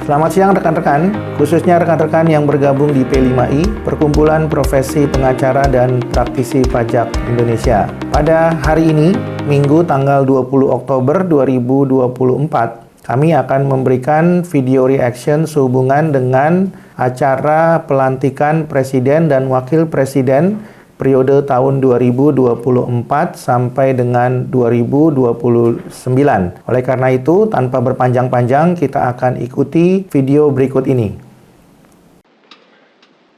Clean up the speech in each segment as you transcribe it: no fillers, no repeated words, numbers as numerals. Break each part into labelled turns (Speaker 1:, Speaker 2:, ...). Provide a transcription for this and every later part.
Speaker 1: Selamat siang rekan-rekan, khususnya rekan-rekan yang bergabung di P5I, Perkumpulan Profesi Pengacara dan Praktisi Pajak Indonesia. Pada hari ini, Minggu tanggal 20 Oktober 2024, kami akan memberikan video reaction sehubungan dengan acara pelantikan Presiden dan Wakil Presiden periode tahun 2024 sampai dengan 2029. Oleh karena itu, tanpa berpanjang-panjang, kita akan ikuti video berikut ini.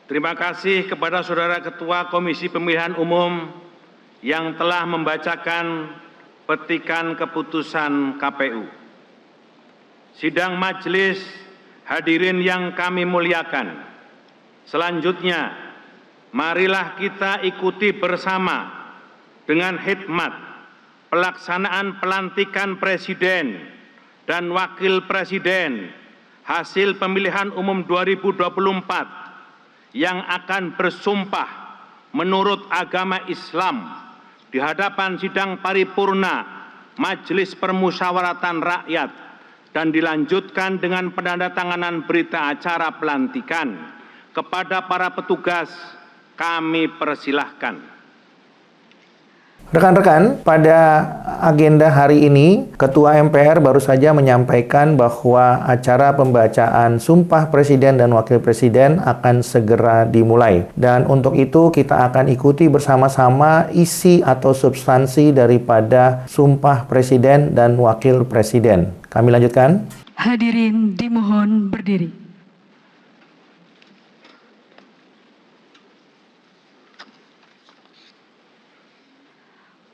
Speaker 2: Terima kasih kepada Saudara Ketua Komisi Pemilihan Umum yang telah membacakan petikan keputusan KPU. Sidang majelis, hadirin yang kami muliakan. Selanjutnya, marilah kita ikuti bersama dengan hikmat pelaksanaan pelantikan Presiden dan Wakil Presiden hasil pemilihan umum 2024 yang akan bersumpah menurut agama Islam di hadapan sidang paripurna Majelis Permusyawaratan Rakyat dan dilanjutkan dengan penandatanganan berita acara pelantikan. Kepada para petugas kami persilahkan.
Speaker 1: Rekan-rekan, pada agenda hari ini, Ketua MPR baru saja menyampaikan bahwa acara pembacaan Sumpah Presiden dan Wakil Presiden akan segera dimulai. Dan untuk itu kita akan ikuti bersama-sama isi atau substansi daripada Sumpah Presiden dan Wakil Presiden. Kami lanjutkan.
Speaker 3: Hadirin dimohon berdiri.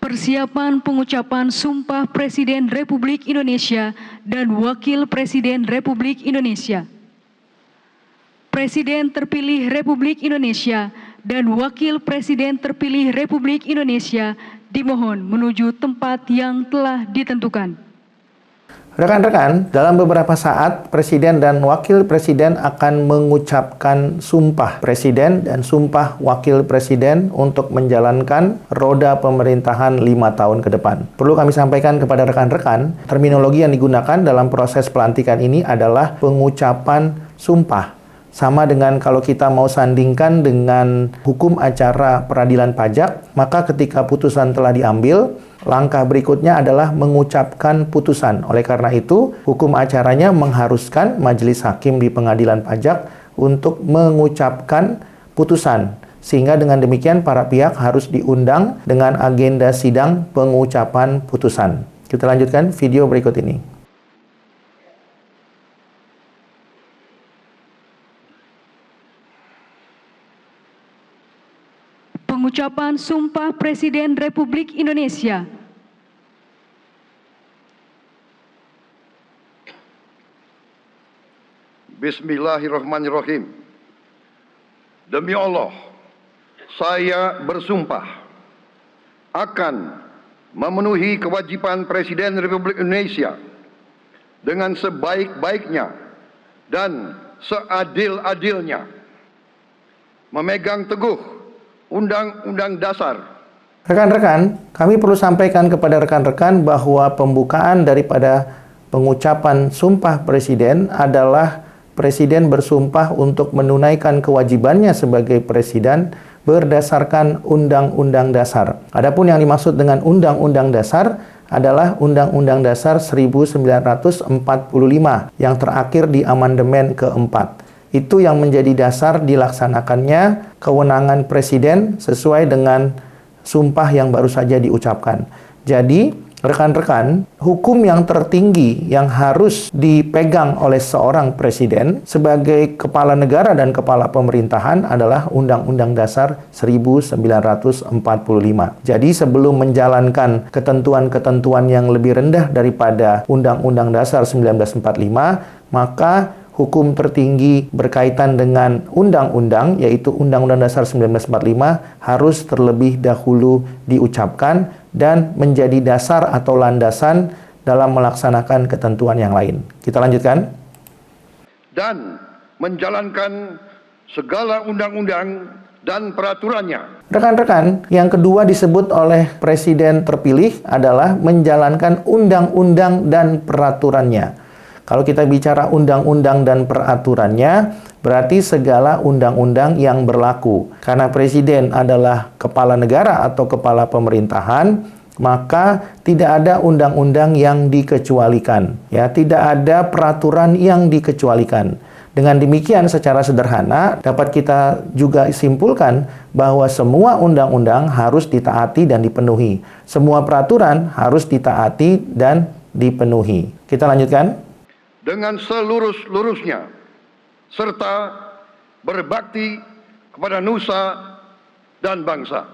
Speaker 3: Persiapan pengucapan Sumpah Presiden Republik Indonesia dan Wakil Presiden Republik Indonesia. Presiden terpilih Republik Indonesia dan Wakil Presiden terpilih Republik Indonesia dimohon menuju tempat yang telah ditentukan.
Speaker 1: Rekan-rekan, dalam beberapa saat, Presiden dan Wakil Presiden akan mengucapkan Sumpah Presiden dan Sumpah Wakil Presiden untuk menjalankan roda pemerintahan 5 tahun ke depan. Perlu kami sampaikan kepada rekan-rekan, terminologi yang digunakan dalam proses pelantikan ini adalah pengucapan sumpah. Sama dengan kalau kita mau sandingkan dengan hukum acara peradilan pajak, maka ketika putusan telah diambil, langkah berikutnya adalah mengucapkan putusan. Oleh karena itu, hukum acaranya mengharuskan majelis hakim di pengadilan pajak untuk mengucapkan putusan. Sehingga dengan demikian para pihak harus diundang dengan agenda sidang pengucapan putusan. Kita lanjutkan video berikut ini.
Speaker 3: Pengucapan Sumpah Presiden Republik Indonesia.
Speaker 4: Bismillahirrahmanirrahim. Demi Allah, saya bersumpah akan memenuhi kewajiban Presiden Republik Indonesia dengan sebaik-baiknya dan seadil-adilnya, memegang teguh Undang-Undang Dasar.
Speaker 1: Rekan-rekan, kami perlu sampaikan kepada rekan-rekan bahwa pembukaan daripada pengucapan Sumpah Presiden adalah Presiden bersumpah untuk menunaikan kewajibannya sebagai Presiden berdasarkan Undang-Undang Dasar. Adapun yang dimaksud dengan Undang-Undang Dasar adalah Undang-Undang Dasar 1945 yang terakhir di amandemen keempat. Itu yang menjadi dasar dilaksanakannya kewenangan Presiden sesuai dengan sumpah yang baru saja diucapkan. Jadi, rekan-rekan, hukum yang tertinggi yang harus dipegang oleh seorang Presiden sebagai kepala negara dan kepala pemerintahan adalah Undang-Undang Dasar 1945. Jadi, sebelum menjalankan ketentuan-ketentuan yang lebih rendah daripada Undang-Undang Dasar 1945, maka hukum tertinggi berkaitan dengan undang-undang, yaitu Undang-Undang Dasar 1945, harus terlebih dahulu diucapkan dan menjadi dasar atau landasan dalam melaksanakan ketentuan yang lain. Kita lanjutkan.
Speaker 4: Dan menjalankan segala undang-undang dan peraturannya.
Speaker 1: Rekan-rekan, yang kedua disebut oleh Presiden terpilih adalah menjalankan undang-undang dan peraturannya. Kalau kita bicara undang-undang dan peraturannya, berarti segala undang-undang yang berlaku. Karena presiden adalah kepala negara atau kepala pemerintahan, maka tidak ada undang-undang yang dikecualikan. Ya, tidak ada peraturan yang dikecualikan. Dengan demikian, secara sederhana dapat kita juga simpulkan bahwa semua undang-undang harus ditaati dan dipenuhi. Semua peraturan harus ditaati dan dipenuhi. Kita lanjutkan.
Speaker 4: Dengan selurus-lurusnya, serta berbakti kepada nusa dan bangsa.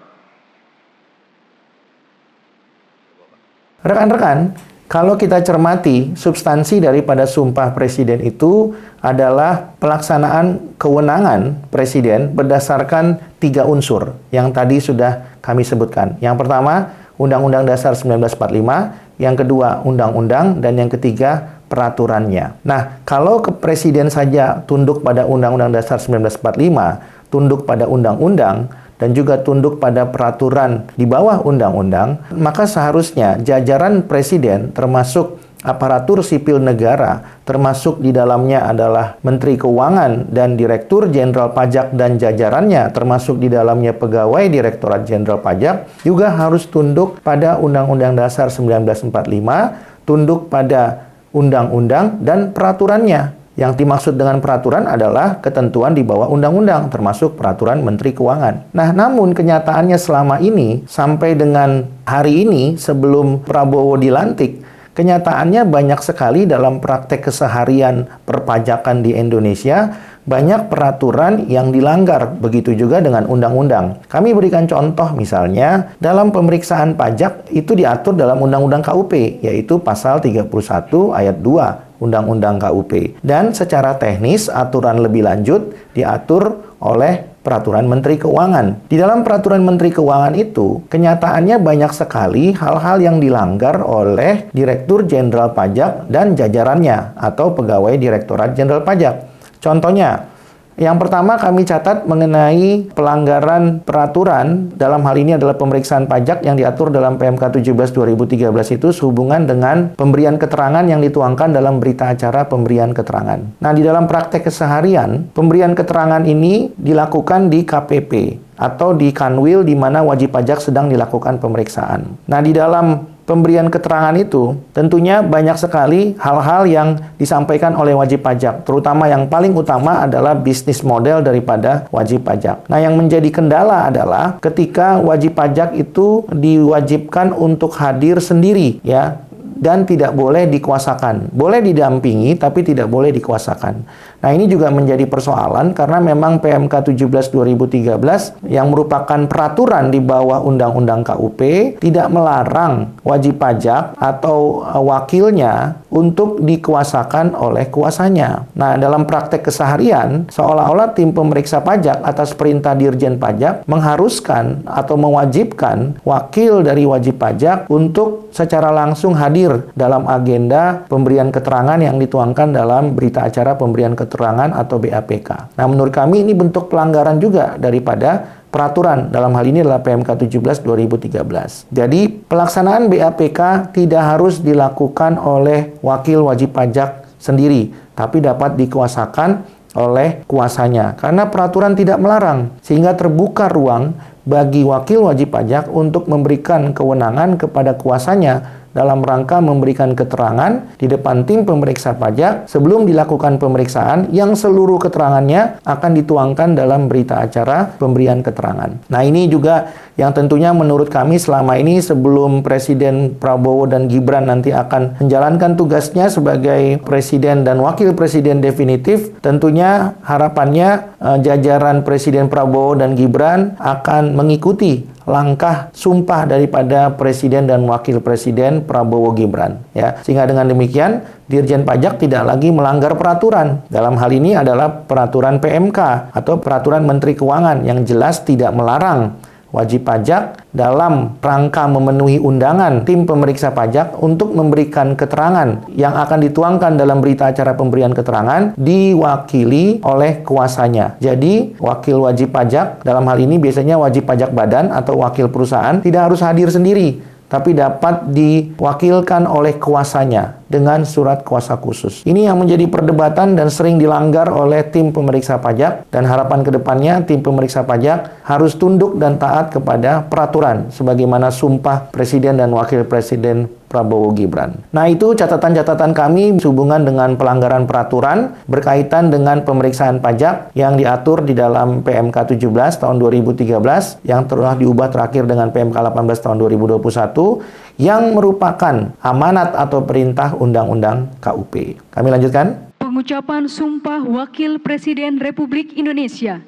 Speaker 1: Rekan-rekan, kalau kita cermati, substansi daripada sumpah presiden itu adalah pelaksanaan kewenangan presiden berdasarkan 3 unsur yang tadi sudah kami sebutkan. Yang pertama, Undang-Undang Dasar 1945, yang kedua, undang-undang, dan yang ketiga, peraturannya. Nah, kalau presiden saja tunduk pada Undang-Undang Dasar 1945, tunduk pada undang-undang, dan juga tunduk pada peraturan di bawah undang-undang, maka seharusnya jajaran presiden termasuk aparatur sipil negara, termasuk di dalamnya adalah Menteri Keuangan dan Direktur Jenderal Pajak dan jajarannya, termasuk di dalamnya pegawai Direktorat Jenderal Pajak, juga harus tunduk pada Undang-Undang Dasar 1945, tunduk pada undang-undang dan peraturannya. Yang dimaksud dengan peraturan adalah ketentuan di bawah undang-undang, termasuk peraturan Menteri Keuangan. Nah, namun kenyataannya selama ini, sampai dengan hari ini sebelum Prabowo dilantik, kenyataannya banyak sekali dalam praktek keseharian perpajakan di Indonesia, banyak peraturan yang dilanggar, begitu juga dengan undang-undang. Kami berikan contoh misalnya, dalam pemeriksaan pajak itu diatur dalam Undang-Undang KUP, yaitu pasal 31 ayat 2 Undang-Undang KUP. Dan secara teknis, aturan lebih lanjut diatur oleh Peraturan Menteri Keuangan. Di dalam Peraturan Menteri Keuangan itu, kenyataannya banyak sekali hal-hal yang dilanggar oleh Direktur Jenderal Pajak dan jajarannya, atau pegawai Direktorat Jenderal Pajak. Contohnya, yang pertama kami catat mengenai pelanggaran peraturan, dalam hal ini adalah pemeriksaan pajak yang diatur dalam PMK 17/2013 itu sehubungan dengan pemberian keterangan yang dituangkan dalam berita acara pemberian keterangan. Nah, di dalam praktek keseharian, pemberian keterangan ini dilakukan di KPP atau di Kanwil di mana wajib pajak sedang dilakukan pemeriksaan. Nah, di dalam pemberian keterangan itu tentunya banyak sekali hal-hal yang disampaikan oleh wajib pajak, terutama yang paling utama adalah bisnis model daripada wajib pajak. Nah, yang menjadi kendala adalah ketika wajib pajak itu diwajibkan untuk hadir sendiri, ya, dan tidak boleh dikuasakan. Boleh didampingi, tapi tidak boleh dikuasakan. Nah, ini juga menjadi persoalan karena memang PMK 17/2013 yang merupakan peraturan di bawah Undang-Undang KUP tidak melarang wajib pajak atau wakilnya untuk dikuasakan oleh kuasanya. Nah, dalam praktek keseharian, seolah-olah tim pemeriksa pajak atas perintah Dirjen Pajak mengharuskan atau mewajibkan wakil dari wajib pajak untuk secara langsung hadir dalam agenda pemberian keterangan yang dituangkan dalam berita acara pemberian keterangan atau BAPK. Nah, menurut kami ini bentuk pelanggaran juga daripada peraturan, dalam hal ini adalah PMK 17/2013. Jadi, pelaksanaan BAPK tidak harus dilakukan oleh wakil wajib pajak sendiri, tapi dapat dikuasakan oleh kuasanya. Karena peraturan tidak melarang, sehingga terbuka ruang bagi wakil wajib pajak untuk memberikan kewenangan kepada kuasanya dalam rangka memberikan keterangan di depan tim pemeriksa pajak sebelum dilakukan pemeriksaan yang seluruh keterangannya akan dituangkan dalam berita acara pemberian keterangan. Nah, ini juga yang tentunya menurut kami selama ini sebelum Presiden Prabowo dan Gibran nanti akan menjalankan tugasnya sebagai Presiden dan Wakil Presiden definitif, tentunya harapannya jajaran Presiden Prabowo dan Gibran akan mengikuti langkah sumpah daripada Presiden dan Wakil Presiden Prabowo Gibran, ya. Sehingga dengan demikian Dirjen Pajak tidak lagi melanggar peraturan. Dalam hal ini adalah peraturan PMK atau peraturan Menteri Keuangan yang jelas tidak melarang wajib pajak dalam rangka memenuhi undangan tim pemeriksa pajak untuk memberikan keterangan yang akan dituangkan dalam berita acara pemberian keterangan diwakili oleh kuasanya. Jadi, wakil wajib pajak dalam hal ini biasanya wajib pajak badan atau wakil perusahaan tidak harus hadir sendiri, tapi dapat diwakilkan oleh kuasanya dengan surat kuasa khusus. Ini yang menjadi perdebatan dan sering dilanggar oleh tim pemeriksa pajak, dan harapan kedepannya tim pemeriksa pajak harus tunduk dan taat kepada peraturan sebagaimana sumpah Presiden dan Wakil Presiden Prabowo Gibran. Nah, itu catatan-catatan kami sehubungan dengan pelanggaran peraturan berkaitan dengan pemeriksaan pajak yang diatur di dalam PMK 17 tahun 2013 yang telah diubah terakhir dengan PMK 18 tahun 2021 yang merupakan amanat atau perintah Undang-Undang KUP. Kami lanjutkan.
Speaker 3: Pengucapan Sumpah Wakil Presiden Republik Indonesia.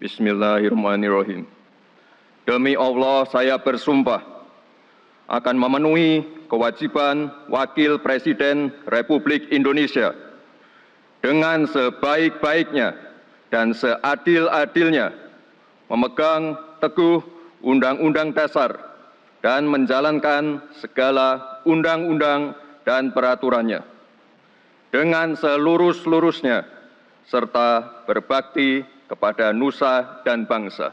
Speaker 5: Bismillahirrahmanirrahim. Demi Allah, saya bersumpah akan memenuhi kewajiban Wakil Presiden Republik Indonesia dengan sebaik-baiknya dan seadil-adilnya, memegang teguh Undang-Undang Dasar dan menjalankan segala undang-undang dan peraturannya dengan selurus-lurusnya, serta berbakti kepada nusa dan bangsa.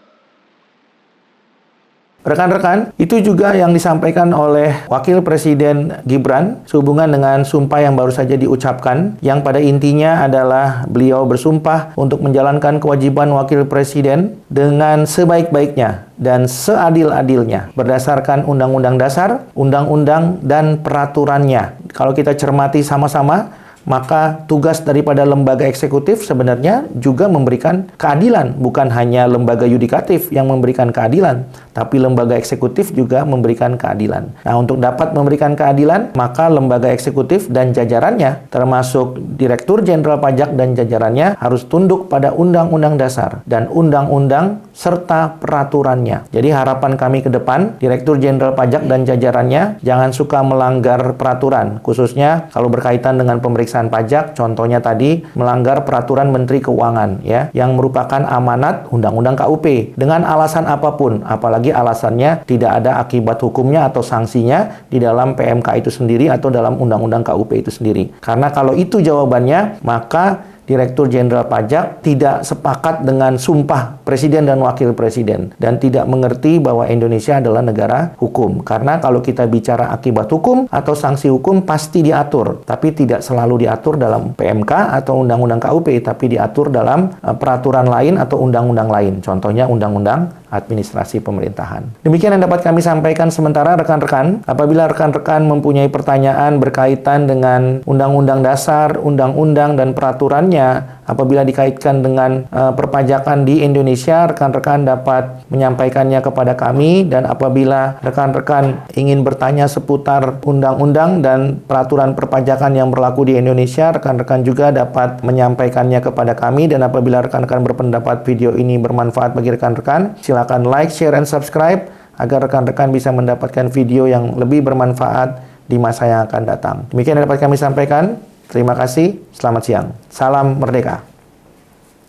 Speaker 1: Rekan-rekan, itu juga yang disampaikan oleh Wakil Presiden Gibran sehubungan dengan sumpah yang baru saja diucapkan, yang pada intinya adalah beliau bersumpah untuk menjalankan kewajiban Wakil Presiden dengan sebaik-baiknya dan seadil-adilnya berdasarkan Undang-Undang Dasar, Undang-Undang, dan peraturannya. Kalau kita cermati sama-sama, maka tugas daripada lembaga eksekutif sebenarnya juga memberikan keadilan. Bukan hanya lembaga yudikatif yang memberikan keadilan, tapi lembaga eksekutif juga memberikan keadilan. Nah, untuk dapat memberikan keadilan, maka lembaga eksekutif dan jajarannya, termasuk Direktur Jenderal Pajak dan jajarannya, harus tunduk pada Undang-Undang Dasar dan Undang-Undang serta peraturannya. Jadi harapan kami ke depan, Direktur Jenderal Pajak dan jajarannya jangan suka melanggar peraturan, khususnya kalau berkaitan dengan pemeriksaan pajak, contohnya tadi melanggar peraturan Menteri Keuangan ya, yang merupakan amanat Undang-Undang KUP dengan alasan apapun, apalagi alasannya tidak ada akibat hukumnya atau sanksinya di dalam PMK itu sendiri atau dalam Undang-Undang KUP itu sendiri. Karena kalau itu jawabannya, maka Direktur Jenderal Pajak tidak sepakat dengan sumpah Presiden dan Wakil Presiden dan tidak mengerti bahwa Indonesia adalah negara hukum. Karena kalau kita bicara akibat hukum atau sanksi hukum pasti diatur, tapi tidak selalu diatur dalam PMK atau Undang-Undang KUP, tapi diatur dalam peraturan lain atau undang-undang lain. Contohnya Undang-Undang Administrasi Pemerintahan. Demikian yang dapat kami sampaikan sementara, rekan-rekan. Apabila rekan-rekan mempunyai pertanyaan berkaitan dengan Undang-Undang Dasar, Undang-Undang, dan peraturannya, apabila dikaitkan dengan perpajakan di Indonesia, rekan-rekan dapat menyampaikannya kepada kami. Dan apabila rekan-rekan ingin bertanya seputar undang-undang dan peraturan perpajakan yang berlaku di Indonesia, rekan-rekan juga dapat menyampaikannya kepada kami. Dan apabila rekan-rekan berpendapat video ini bermanfaat bagi rekan-rekan, silakan like, share, and subscribe agar rekan-rekan bisa mendapatkan video yang lebih bermanfaat di masa yang akan datang. Demikian yang dapat kami sampaikan. Terima kasih, selamat siang. Salam merdeka.